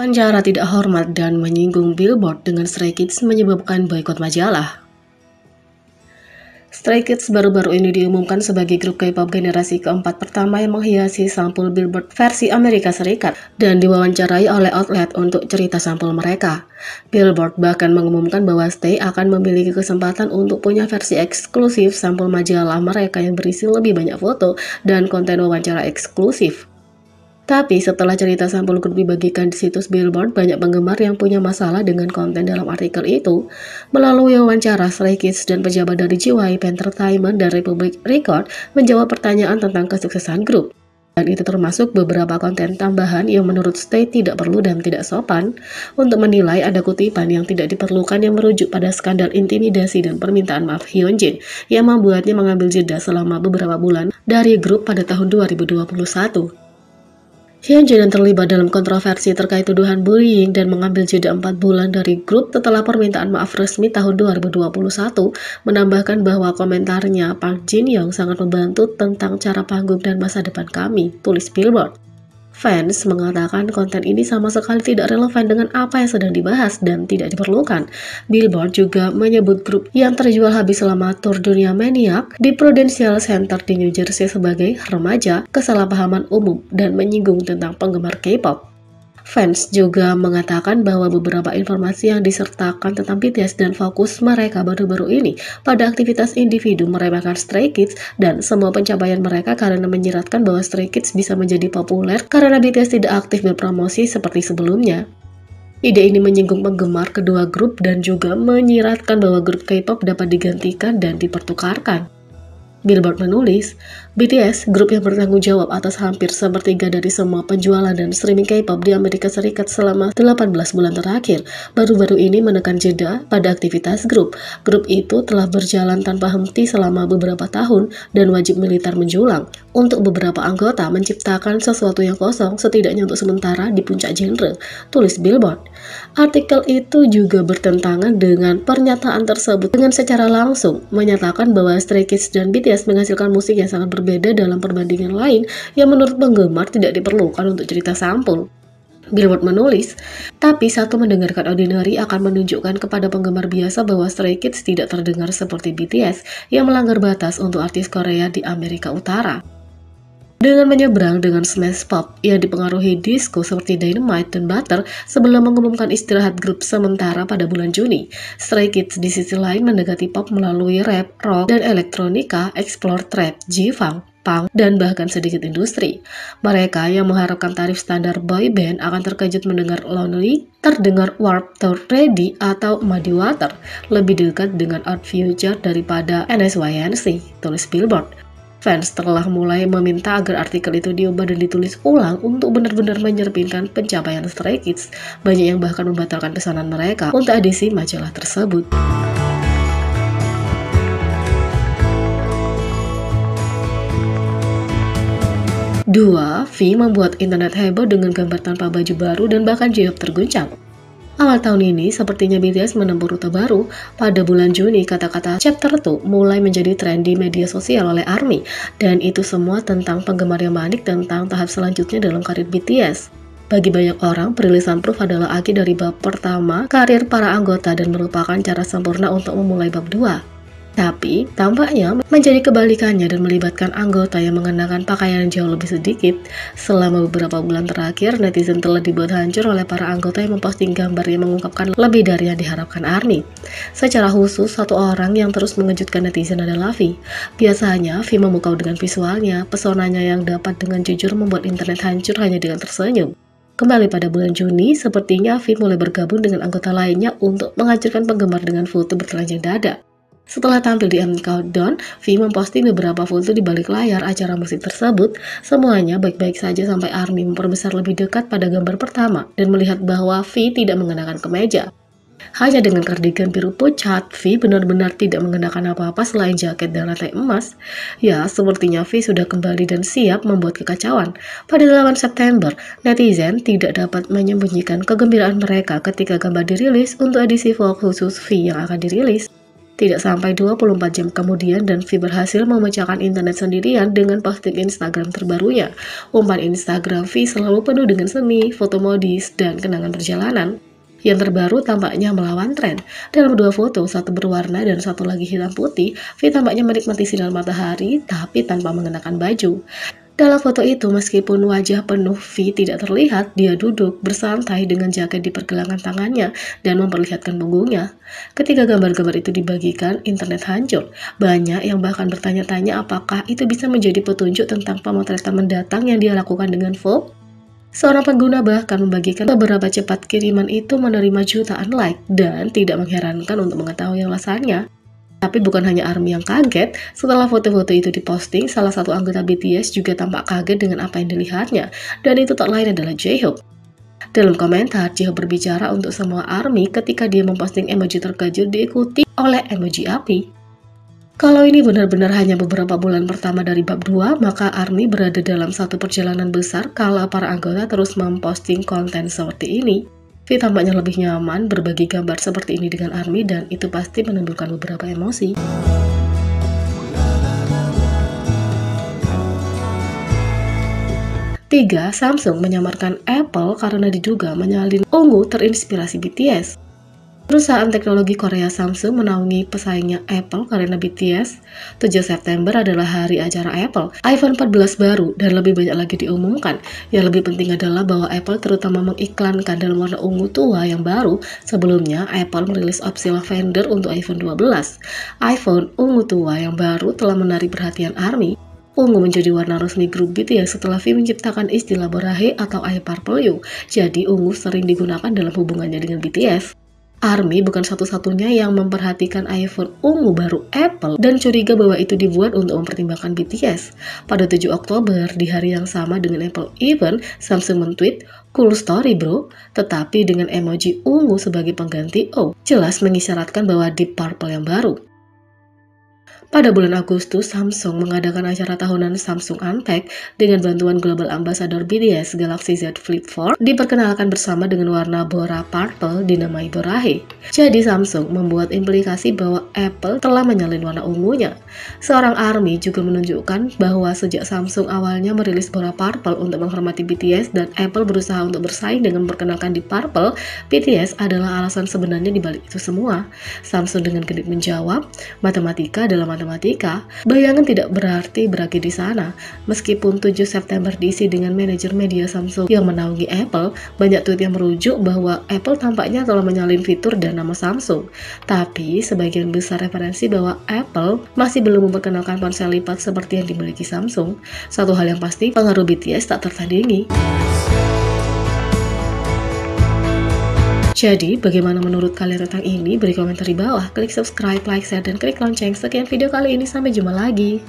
Wawancara tidak hormat dan menyinggung Billboard dengan Stray Kids menyebabkan boikot majalah. Stray Kids baru-baru ini diumumkan sebagai grup K-pop generasi keempat pertama yang menghiasi sampul Billboard versi Amerika Serikat dan diwawancarai oleh outlet untuk cerita sampul mereka. Billboard bahkan mengumumkan bahwa Stay akan memiliki kesempatan untuk punya versi eksklusif sampul majalah mereka yang berisi lebih banyak foto dan konten wawancara eksklusif. Tapi setelah cerita sampul grup dibagikan di situs Billboard, banyak penggemar yang punya masalah dengan konten dalam artikel itu. Melalui wawancara, Stray Kids dan pejabat dari JYP Entertainment dan Republic Record menjawab pertanyaan tentang kesuksesan grup. Dan itu termasuk beberapa konten tambahan yang menurut Stay tidak perlu dan tidak sopan. Untuk menilai ada kutipan yang tidak diperlukan yang merujuk pada skandal intimidasi dan permintaan maaf Hyunjin yang membuatnya mengambil jeda selama beberapa bulan dari grup pada tahun 2021. Hyunjin yang terlibat dalam kontroversi terkait tuduhan bullying dan mengambil jeda 4 bulan dari grup setelah permintaan maaf resmi tahun 2021, menambahkan bahwa komentarnya Park Jin Young sangat membantu tentang cara panggung dan masa depan kami, tulis Billboard. Fans mengatakan konten ini sama sekali tidak relevan dengan apa yang sedang dibahas dan tidak diperlukan. Billboard juga menyebut grup yang terjual habis selama tur dunia Maniac di Prudential Center di New Jersey sebagai remaja, kesalahpahaman umum, dan menyinggung tentang penggemar K-pop. Fans juga mengatakan bahwa beberapa informasi yang disertakan tentang BTS dan fokus mereka baru-baru ini pada aktivitas individu meremehkan Stray Kids dan semua pencapaian mereka karena menyiratkan bahwa Stray Kids bisa menjadi populer karena BTS tidak aktif berpromosi seperti sebelumnya. Ide ini menyinggung penggemar kedua grup dan juga menyiratkan bahwa grup K-pop dapat digantikan dan dipertukarkan. Billboard menulis, BTS, grup yang bertanggung jawab atas hampir sepertiga dari semua penjualan dan streaming K-pop di Amerika Serikat selama 18 bulan terakhir, baru-baru ini menekan jeda pada aktivitas grup. Grup itu telah berjalan tanpa henti selama beberapa tahun dan wajib militer menjulang. Untuk beberapa anggota menciptakan sesuatu yang kosong setidaknya untuk sementara di puncak genre, tulis Billboard. Artikel itu juga bertentangan dengan pernyataan tersebut dengan secara langsung menyatakan bahwa Stray Kids dan BTS menghasilkan musik yang sangat berbeda dalam perbandingan lain yang menurut penggemar tidak diperlukan untuk cerita sampul. Billboard menulis, tapi satu mendengarkan Ordinary akan menunjukkan kepada penggemar biasa bahwa Stray Kids tidak terdengar seperti BTS yang melanggar batas untuk artis Korea di Amerika Utara. Dengan menyeberang dengan smash pop yang dipengaruhi disco seperti Dynamite dan Butter sebelum mengumumkan istirahat grup sementara pada bulan Juni, Stray Kids di sisi lain mendekati pop melalui rap, rock, dan elektronika, explore trap, J-funk, punk, dan bahkan sedikit industri. Mereka yang mengharapkan tarif standar boy band akan terkejut mendengar Lonely, terdengar Warped Tour Ready atau Muddy Water, lebih dekat dengan Odd Future daripada NSYNC, tulis Billboard. Fans telah mulai meminta agar artikel itu diubah dan ditulis ulang untuk benar-benar menyerpinkan pencapaian Stray Kids. Banyak yang bahkan membatalkan pesanan mereka untuk edisi majalah tersebut. Dua, V membuat internet heboh dengan gambar tanpa baju baru dan bahkan J-Hope terguncang. Awal tahun ini, sepertinya BTS menempuh rute baru. Pada bulan Juni, kata-kata Chapter 2 mulai menjadi tren di media sosial oleh ARMY, dan itu semua tentang penggemar yang panik tentang tahap selanjutnya dalam karir BTS. Bagi banyak orang, perilisan Proof adalah akhir dari bab pertama karir para anggota dan merupakan cara sempurna untuk memulai bab 2. Tapi, tampaknya menjadi kebalikannya dan melibatkan anggota yang mengenakan pakaian jauh lebih sedikit. Selama beberapa bulan terakhir, netizen telah dibuat hancur oleh para anggota yang memposting gambar yang mengungkapkan lebih dari yang diharapkan ARMY. Secara khusus, satu orang yang terus mengejutkan netizen adalah V. Biasanya, V memukau dengan visualnya, pesonanya yang dapat dengan jujur membuat internet hancur hanya dengan tersenyum. Kembali pada bulan Juni, sepertinya V mulai bergabung dengan anggota lainnya untuk menghancurkan penggemar dengan foto bertelanjang dada. Setelah tampil di M Countdown, V memposting beberapa foto di balik layar acara musik tersebut. Semuanya baik-baik saja sampai ARMY memperbesar lebih dekat pada gambar pertama dan melihat bahwa V tidak mengenakan kemeja. Hanya dengan kardigan biru pucat, V benar-benar tidak mengenakan apa-apa selain jaket dan rantai emas. Ya, sepertinya V sudah kembali dan siap membuat kekacauan. Pada 8 September, netizen tidak dapat menyembunyikan kegembiraan mereka ketika gambar dirilis untuk edisi vlog khusus V yang akan dirilis. Tidak sampai 24 jam kemudian, dan V berhasil memecahkan internet sendirian dengan posting Instagram terbarunya. Umpan Instagram V selalu penuh dengan seni, foto modis, dan kenangan perjalanan. Yang terbaru tampaknya melawan tren. Dalam dua foto, satu berwarna dan satu lagi hitam putih, V tampaknya menikmati sinar matahari tapi tanpa mengenakan baju. Dalam foto itu, meskipun wajah penuh V tidak terlihat, dia duduk bersantai dengan jaket di pergelangan tangannya dan memperlihatkan punggungnya. Ketika gambar-gambar itu dibagikan, internet hancur. Banyak yang bahkan bertanya-tanya apakah itu bisa menjadi petunjuk tentang pemotretan mendatang yang dia lakukan dengan Vogue. Seorang pengguna bahkan membagikan beberapa cepat kiriman itu menerima jutaan like, dan tidak mengherankan untuk mengetahui alasannya. Tapi bukan hanya ARMY yang kaget. Setelah foto-foto itu diposting, salah satu anggota BTS juga tampak kaget dengan apa yang dilihatnya, dan itu tak lain adalah J-Hope. Dalam komentar, J-Hope berbicara untuk semua ARMY ketika dia memposting emoji terkejut diikuti oleh emoji api. Kalau ini benar-benar hanya beberapa bulan pertama dari bab 2, maka ARMY berada dalam satu perjalanan besar kalau para anggota terus memposting konten seperti ini. V tampaknya lebih nyaman berbagi gambar seperti ini dengan ARMY, dan itu pasti menimbulkan beberapa emosi. 3. Samsung menyamarkan Apple karena diduga menyalin ungu terinspirasi BTS. Perusahaan teknologi Korea Samsung menaungi pesaingnya Apple karena BTS. 7 September adalah hari acara Apple. iPhone 14 baru dan lebih banyak lagi diumumkan. Yang lebih penting adalah bahwa Apple terutama mengiklankan dalam warna ungu tua yang baru. Sebelumnya, Apple merilis opsi lavender untuk iPhone 12. iPhone ungu tua yang baru telah menarik perhatian ARMY. Ungu menjadi warna resmi grup BTS setelah V menciptakan istilah borahe atau I Purple You. Jadi ungu sering digunakan dalam hubungannya dengan BTS. ARMY bukan satu-satunya yang memperhatikan iPhone ungu baru Apple dan curiga bahwa itu dibuat untuk mempertimbangkan BTS. Pada 7 Oktober, di hari yang sama dengan Apple event, Samsung men-tweet, "Cool story bro," tetapi dengan emoji ungu sebagai pengganti O, jelas mengisyaratkan bahwa Deep Purple yang baru. Pada bulan Agustus, Samsung mengadakan acara tahunan Samsung Unpacked dengan bantuan Global Ambassador BTS Galaxy Z Flip 4 diperkenalkan bersama dengan warna Bora Purple dinamai Borahe. Jadi Samsung membuat implikasi bahwa Apple telah menyalin warna ungunya. Seorang ARMY juga menunjukkan bahwa sejak Samsung awalnya merilis Bora Purple untuk menghormati BTS dan Apple berusaha untuk bersaing dengan memperkenalkan Deep Purple, BTS adalah alasan sebenarnya dibalik itu semua. Samsung dengan genit menjawab, "Matematika dalam matematika, bayangan tidak berarti berakhir di sana." Meskipun 7 September diisi dengan manajer media Samsung yang menaungi Apple, banyak tweet yang merujuk bahwa Apple tampaknya telah menyalin fitur dan nama Samsung. Tapi, sebagian besar referensi bahwa Apple masih belum memperkenalkan ponsel lipat seperti yang dimiliki Samsung. Satu hal yang pasti, pengaruh BTS tak tertandingi. Jadi, bagaimana menurut kalian tentang ini? Beri komentar di bawah, klik subscribe, like, share, dan klik lonceng. Sekian video kali ini, sampai jumpa lagi.